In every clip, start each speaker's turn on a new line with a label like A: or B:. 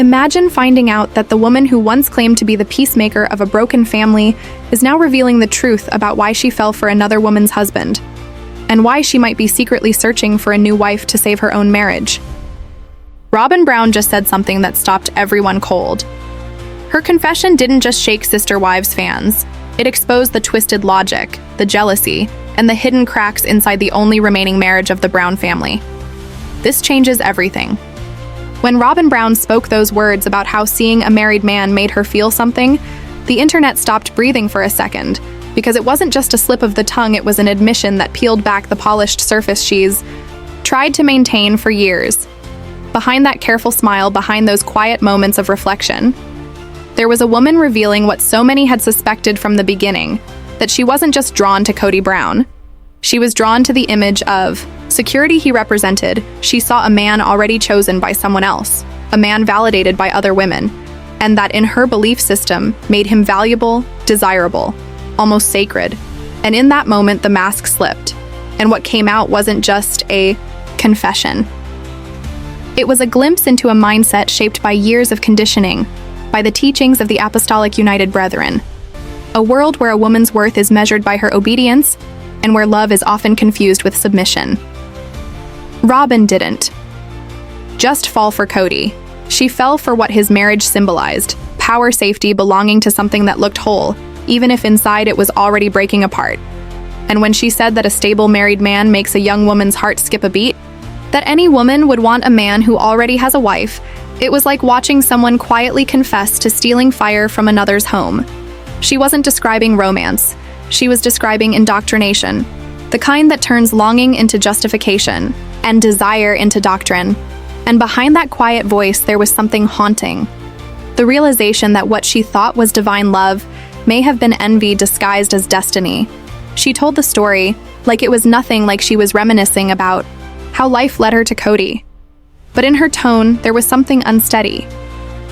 A: Imagine finding out that the woman who once claimed to be the peacemaker of a broken family is now revealing the truth about why she fell for another woman's husband, and why she might be secretly searching for a new wife to save her own marriage. Robyn Brown just said something that stopped everyone cold. Her confession didn't just shake Sister Wives fans. It exposed the twisted logic, the jealousy, and the hidden cracks inside the only remaining marriage of the Brown family. This changes everything. When Robyn Brown spoke those words about how seeing a married man made her feel something, the internet stopped breathing for a second, because it wasn't just a slip of the tongue, it was an admission that peeled back the polished surface she's tried to maintain for years. Behind that careful smile, behind those quiet moments of reflection, there was a woman revealing what so many had suspected from the beginning, that she wasn't just drawn to Cody Brown. She was drawn to the image of security he represented. She saw a man already chosen by someone else, a man validated by other women, and that in her belief system made him valuable, desirable, almost sacred. And in that moment, the mask slipped, and what came out wasn't just a confession. It was a glimpse into a mindset shaped by years of conditioning, by the teachings of the Apostolic United Brethren. A world where a woman's worth is measured by her obedience, and where love is often confused with submission. Robyn didn't just fall for Cody. She fell for what his marriage symbolized: power, safety, belonging to something that looked whole, even if inside it was already breaking apart. And when she said that a stable married man makes a young woman's heart skip a beat, that any woman would want a man who already has a wife, it was like watching someone quietly confess to stealing fire from another's home. She wasn't describing romance. She was describing indoctrination, the kind that turns longing into justification and desire into doctrine. And behind that quiet voice, there was something haunting. The realization that what she thought was divine love may have been envy disguised as destiny. She told the story like it was nothing, like she was reminiscing about how life led her to Cody. But in her tone, there was something unsteady.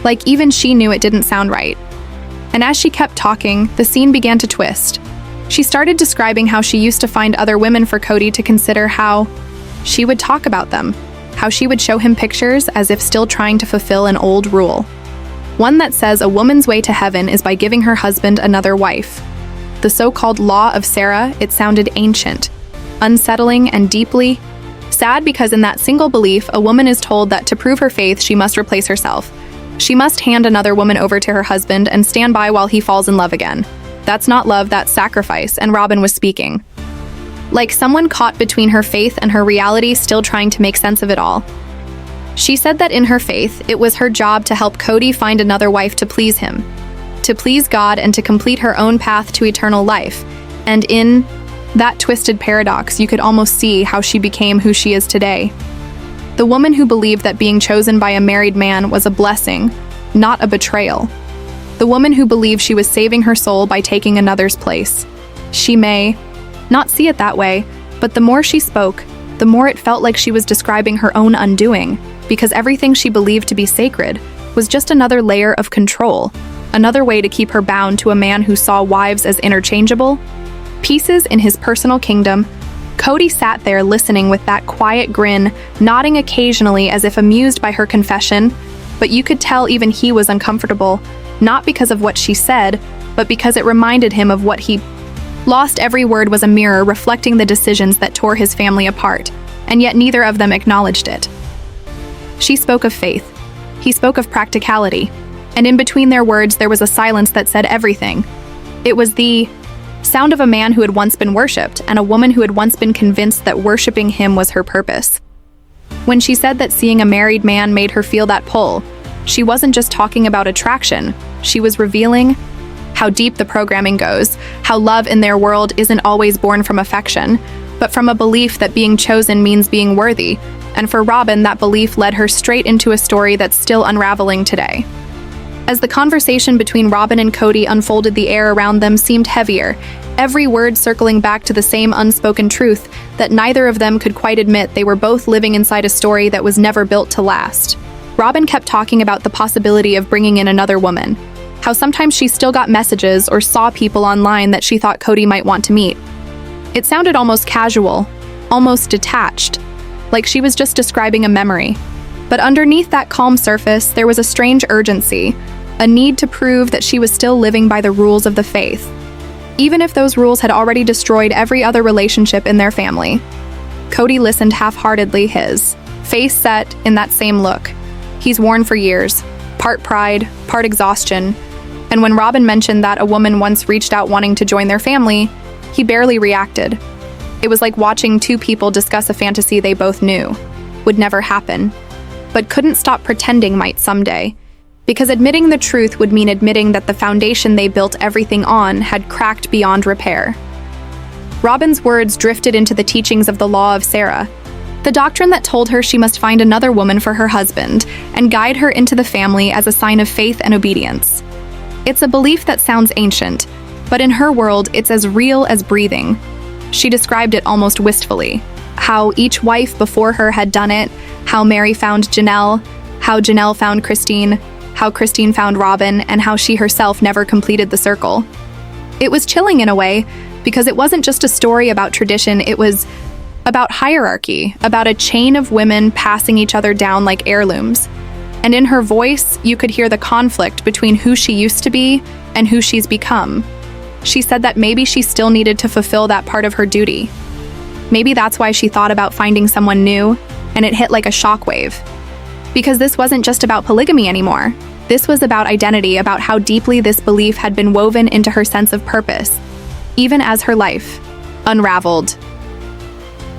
A: Like even she knew it didn't sound right. And as she kept talking, the scene began to twist. She started describing how she used to find other women for Cody to consider, how she would talk about them, how she would show him pictures as if still trying to fulfill an old rule. One that says a woman's way to heaven is by giving her husband another wife. The so-called Law of Sarah, it sounded ancient, unsettling, and deeply sad, because in that single belief, a woman is told that to prove her faith, she must replace herself. She must hand another woman over to her husband and stand by while he falls in love again. That's not love, that's sacrifice, and Robyn was speaking like someone caught between her faith and her reality, still trying to make sense of it all. She said that in her faith, it was her job to help Cody find another wife to please him, to please God, and to complete her own path to eternal life. And in that twisted paradox, you could almost see how she became who she is today. The woman who believed that being chosen by a married man was a blessing, not a betrayal. The woman who believed she was saving her soul by taking another's place. She may not see it that way, but the more she spoke, the more it felt like she was describing her own undoing, because everything she believed to be sacred was just another layer of control, another way to keep her bound to a man who saw wives as interchangeable pieces in his personal kingdom. Cody sat there listening with that quiet grin, nodding occasionally as if amused by her confession, but you could tell even he was uncomfortable, not because of what she said, but because it reminded him of what he lost. Every word was a mirror reflecting the decisions that tore his family apart, and yet neither of them acknowledged it. She spoke of faith. He spoke of practicality. And in between their words, there was a silence that said everything. It was the sound of a man who had once been worshipped, and a woman who had once been convinced that worshiping him was her purpose. When she said that seeing a married man made her feel that pull, she wasn't just talking about attraction. She was revealing how deep the programming goes, how love in their world isn't always born from affection, but from a belief that being chosen means being worthy. And for Robyn, that belief led her straight into a story that's still unraveling today. As the conversation between Robyn and Cody unfolded, the air around them seemed heavier, every word circling back to the same unspoken truth that neither of them could quite admit: they were both living inside a story that was never built to last. Robyn kept talking about the possibility of bringing in another woman, how sometimes she still got messages or saw people online that she thought Cody might want to meet. It sounded almost casual, almost detached, like she was just describing a memory. But underneath that calm surface, there was a strange urgency, a need to prove that she was still living by the rules of the faith, even if those rules had already destroyed every other relationship in their family. Cody listened half-heartedly, his face set in that same look he's worn for years, part pride, part exhaustion. And when Robyn mentioned that a woman once reached out wanting to join their family, he barely reacted. It was like watching two people discuss a fantasy they both knew would never happen, but couldn't stop pretending might someday, because admitting the truth would mean admitting that the foundation they built everything on had cracked beyond repair. Robyn's words drifted into the teachings of the law of Sarah, the doctrine that told her she must find another woman for her husband and guide her into the family as a sign of faith and obedience. It's a belief that sounds ancient, but in her world, it's as real as breathing. She described it almost wistfully, how each wife before her had done it, how Meri found Janelle, how Janelle found Christine, how Christine found Robyn, and how she herself never completed the circle. It was chilling in a way, because it wasn't just a story about tradition, it was about hierarchy, about a chain of women passing each other down like heirlooms. And in her voice, you could hear the conflict between who she used to be and who she's become. She said that maybe she still needed to fulfill that part of her duty. Maybe that's why she thought about finding someone new, and it hit like a shockwave. Because this wasn't just about polygamy anymore. This was about identity, about how deeply this belief had been woven into her sense of purpose, even as her life unraveled.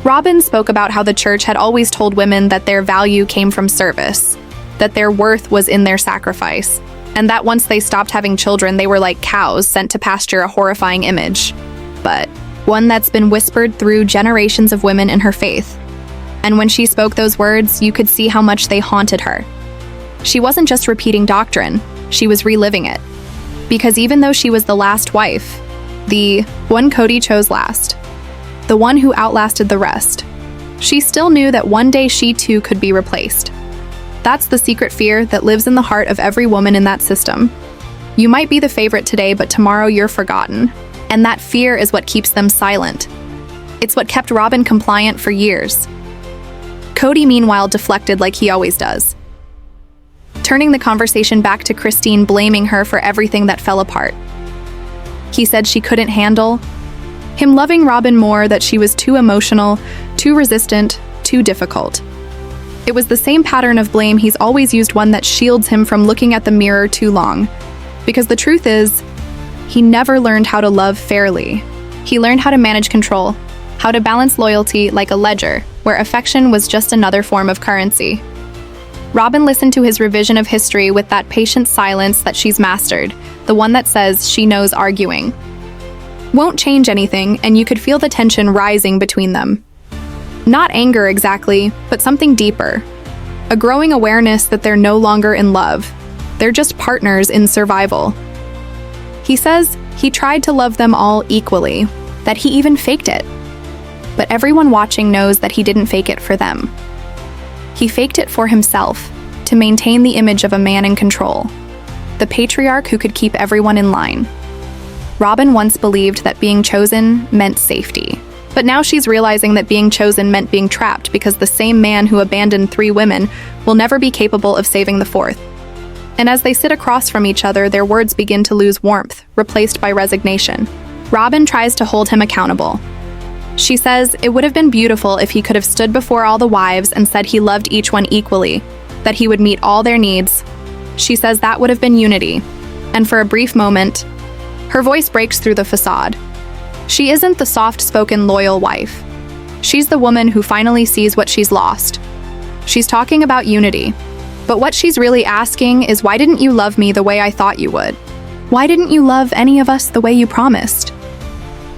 A: Robyn spoke about how the church had always told women that their value came from service, that their worth was in their sacrifice, and that once they stopped having children, they were like cows sent to pasture, a horrifying image, but one that's been whispered through generations of women in her faith. And when she spoke those words, you could see how much they haunted her. She wasn't just repeating doctrine, she was reliving it. Because even though she was the last wife, the one Cody chose last, the one who outlasted the rest, she still knew that one day she too could be replaced. That's the secret fear that lives in the heart of every woman in that system. You might be the favorite today, but tomorrow you're forgotten. And that fear is what keeps them silent. It's what kept Robyn compliant for years. Cody, meanwhile, deflected like he always does, turning the conversation back to Christine, blaming her for everything that fell apart. He said she couldn't handle him loving Robyn more, that she was too emotional, too resistant, too difficult. It was the same pattern of blame he's always used, one that shields him from looking at the mirror too long. Because the truth is, he never learned how to love fairly. He learned how to manage control, how to balance loyalty like a ledger, where affection was just another form of currency. Robyn listened to his revision of history with that patient silence that she's mastered, the one that says she knows arguing won't change anything, and you could feel the tension rising between them. Not anger exactly, but something deeper. A growing awareness that they're no longer in love. They're just partners in survival. He says he tried to love them all equally, that he even faked it. But everyone watching knows that he didn't fake it for them. He faked it for himself, to maintain the image of a man in control, the patriarch who could keep everyone in line. Robyn once believed that being chosen meant safety. But now she's realizing that being chosen meant being trapped, because the same man who abandoned 3 women will never be capable of saving the 4th. And as they sit across from each other, their words begin to lose warmth, replaced by resignation. Robyn tries to hold him accountable. She says it would have been beautiful if he could have stood before all the wives and said he loved each one equally, that he would meet all their needs. She says that would have been unity. And for a brief moment, her voice breaks through the facade. She isn't the soft-spoken, loyal wife. She's the woman who finally sees what she's lost. She's talking about unity. But what she's really asking is, why didn't you love me the way I thought you would? Why didn't you love any of us the way you promised?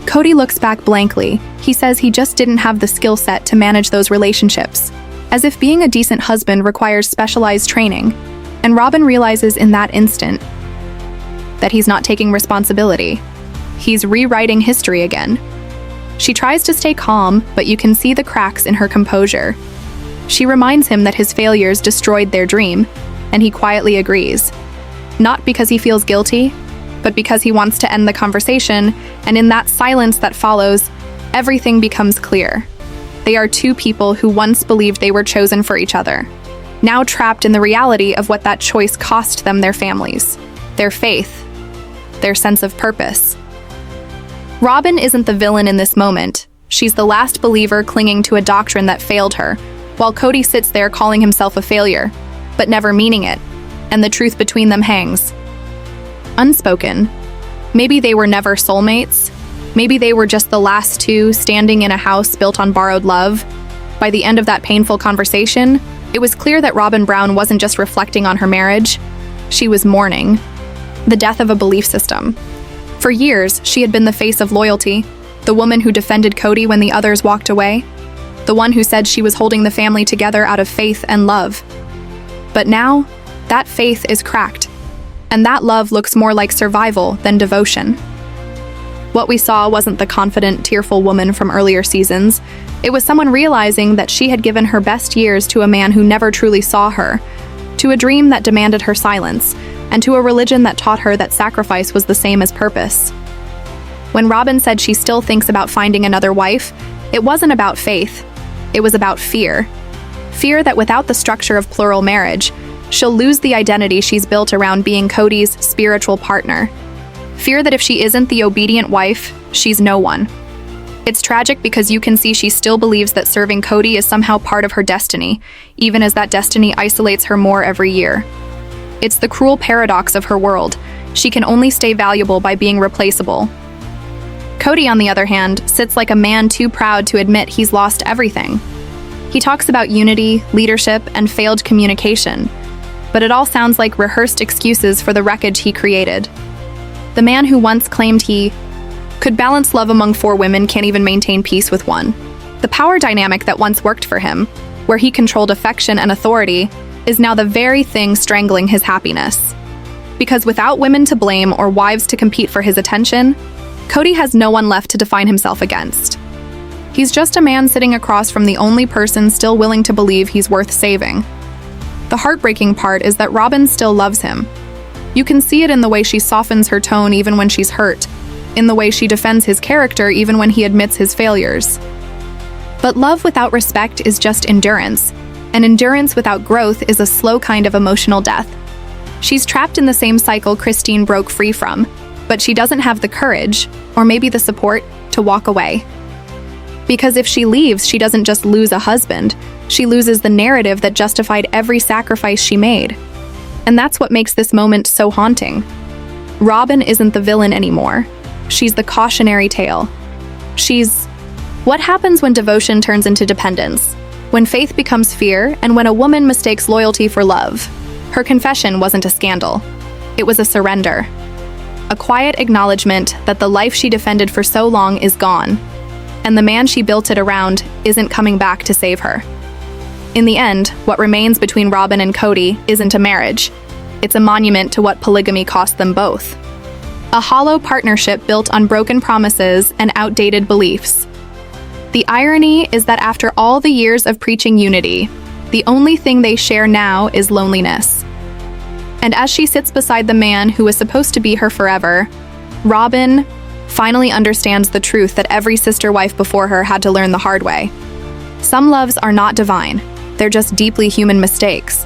A: Cody looks back blankly. He says he just didn't have the skill set to manage those relationships, as if being a decent husband requires specialized training. And Robyn realizes in that instant that he's not taking responsibility. He's rewriting history again. She tries to stay calm, but you can see the cracks in her composure. She reminds him that his failures destroyed their dream, and he quietly agrees. Not because he feels guilty, but because he wants to end the conversation, and in that silence that follows, everything becomes clear. They are 2 people who once believed they were chosen for each other. now trapped in the reality of what that choice cost them their families, their faith, their sense of purpose. Robyn isn't the villain in this moment. She's the last believer clinging to a doctrine that failed her, while Cody sits there calling himself a failure, but never meaning it, and the truth between them hangs. Unspoken. Maybe they were never soulmates. Maybe they were just the last two standing in a house built on borrowed love. By the end of that painful conversation, it was clear that Robyn Brown wasn't just reflecting on her marriage. She was mourning the death of a belief system. For years, she had been the face of loyalty, the woman who defended Cody when the others walked away, the one who said she was holding the family together out of faith and love. But now, that faith is cracked, and that love looks more like survival than devotion. What we saw wasn't the confident, tearful woman from earlier seasons. It was someone realizing that she had given her best years to a man who never truly saw her, to a dream that demanded her silence, and to a religion that taught her that sacrifice was the same as purpose. When Robyn said she still thinks about finding another wife, it wasn't about faith. It was about fear. Fear that without the structure of plural marriage, she'll lose the identity she's built around being Cody's spiritual partner. Fear that if she isn't the obedient wife, she's no one. It's tragic because you can see she still believes that serving Cody is somehow part of her destiny, even as that destiny isolates her more every year. It's the cruel paradox of her world. She can only stay valuable by being replaceable. Cody, on the other hand, sits like a man too proud to admit he's lost everything. He talks about unity, leadership, and failed communication, but it all sounds like rehearsed excuses for the wreckage he created. The man who once claimed he could balance love among 4 women can't even maintain peace with one. The power dynamic that once worked for him, where he controlled affection and authority, is now the very thing strangling his happiness. Because without women to blame or wives to compete for his attention, Cody has no one left to define himself against. He's just a man sitting across from the only person still willing to believe he's worth saving. The heartbreaking part is that Robyn still loves him. You can see it in the way she softens her tone even when she's hurt, in the way she defends his character even when he admits his failures. But love without respect is just endurance, and endurance without growth is a slow kind of emotional death. She's trapped in the same cycle Christine broke free from, but she doesn't have the courage, or maybe the support, to walk away. Because if she leaves, she doesn't just lose a husband, she loses the narrative that justified every sacrifice she made. And that's what makes this moment so haunting. Robyn isn't the villain anymore. She's the cautionary tale. She's what happens when devotion turns into dependence, when faith becomes fear, and when a woman mistakes loyalty for love. Her confession wasn't a scandal. It was a surrender. A quiet acknowledgement that the life she defended for so long is gone, and the man she built it around isn't coming back to save her. In the end, what remains between Robyn and Cody isn't a marriage. It's a monument to what polygamy cost them both. A hollow partnership built on broken promises and outdated beliefs. The irony is that after all the years of preaching unity, the only thing they share now is loneliness. And as she sits beside the man who was supposed to be her forever, Robyn finally understands the truth that every sister wife before her had to learn the hard way. Some loves are not divine. They're just deeply human mistakes.